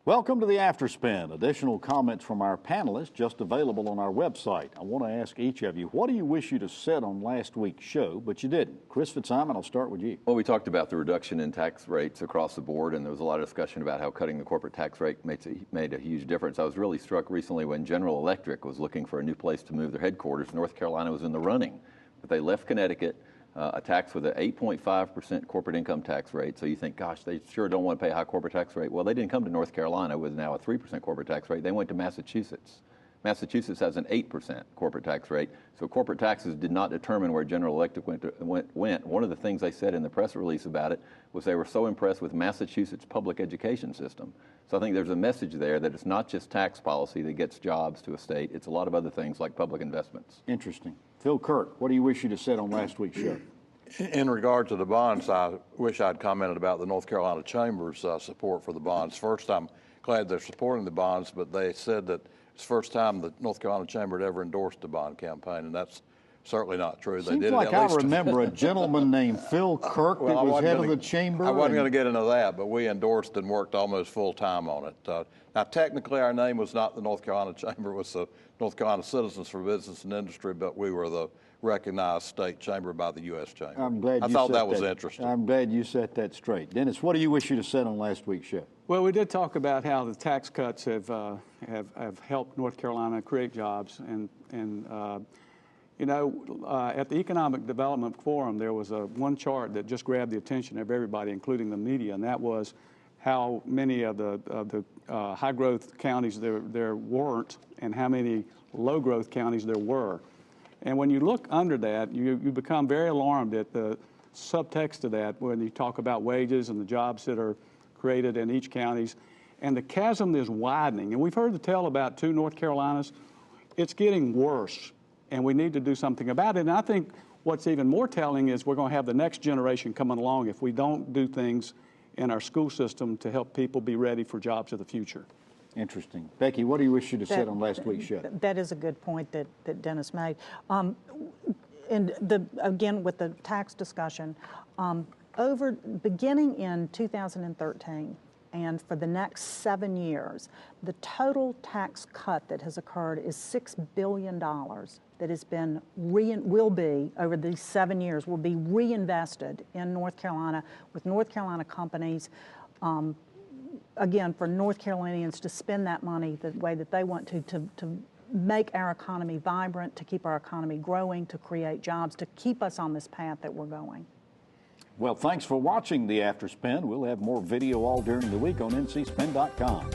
Welcome to the Afterspin. Additional comments from our panelists just available on our website. I want to ask each of you, what do you wish you'd have said on last week's show, but you didn't? Chris Fitzsimon, I'll start with you. Well, we talked about the reduction in tax rates across the board, and there was a lot of discussion about how cutting the corporate tax rate made a huge difference. I was really struck recently when General Electric was looking for a new place to move their headquarters. North Carolina was in the running, but they left Connecticut. A tax with an 8.5% corporate income tax rate. So you think, gosh, they sure don't want to pay a high corporate tax rate. Well, they didn't come to North Carolina with now a 3% corporate tax rate. They went to Massachusetts. Massachusetts has an 8% corporate tax rate. So corporate taxes did not determine where General Electric went. One of the things they said in the press release about it was they were so impressed with Massachusetts' public education system. So I think there's a message there that it's not just tax policy that gets jobs to a state. It's a lot of other things like public investments. Interesting. Phil Kirk, what do you wish you'd have said on last week's show? In regard to the bonds, I wish I'd commented about the North Carolina Chamber's support for the bonds. First, I'm glad they're supporting the bonds, but they said that it's the first time the North Carolina Chamber had ever endorsed a bond campaign, and that's certainly not true. Seems like I remember a gentleman named Phil Kirk that was head of the chamber. I wasn't going to get into that, but we endorsed and worked almost full time on it. Now, technically, our name was not the North Carolina Chamber; it was the North Carolina Citizens for Business and Industry, but we were the recognized state chamber by the U.S. Chamber. I'm glad I thought that was interesting. I'm glad you set that straight. Dennis, what do you wish you'd have said on last week's show? Well, we did talk about how the tax cuts have helped North Carolina create jobs, and at the Economic Development Forum, there was one chart that just grabbed the attention of everybody, including the media, and that was how many of the high-growth counties there weren't and how many low-growth counties there were. And when you look under that, you become very alarmed at the subtext of that when you talk about wages and the jobs that are created in each counties. And the chasm is widening. And we've heard the tale about two North Carolinas. It's getting worse, and we need to do something about it. And I think what's even more telling is we're going to have the next generation coming along if we don't do things in our school system to help people be ready for jobs of the future. Interesting. Becky, what do you wish you'd have said on last week's show? That is a good point that Dennis made. And again, with the tax discussion, beginning in 2013 and for the next 7 years, the total tax cut that has occurred is $6 billion that has been will be over these 7 years will be reinvested in North Carolina with North Carolina companies. Again, for North Carolinians to spend that money the way that they want to make our economy vibrant, to keep our economy growing, to create jobs, to keep us on this path that we're going. Well, thanks for watching the Afterspin. We'll have more video all during the week on ncspin.com.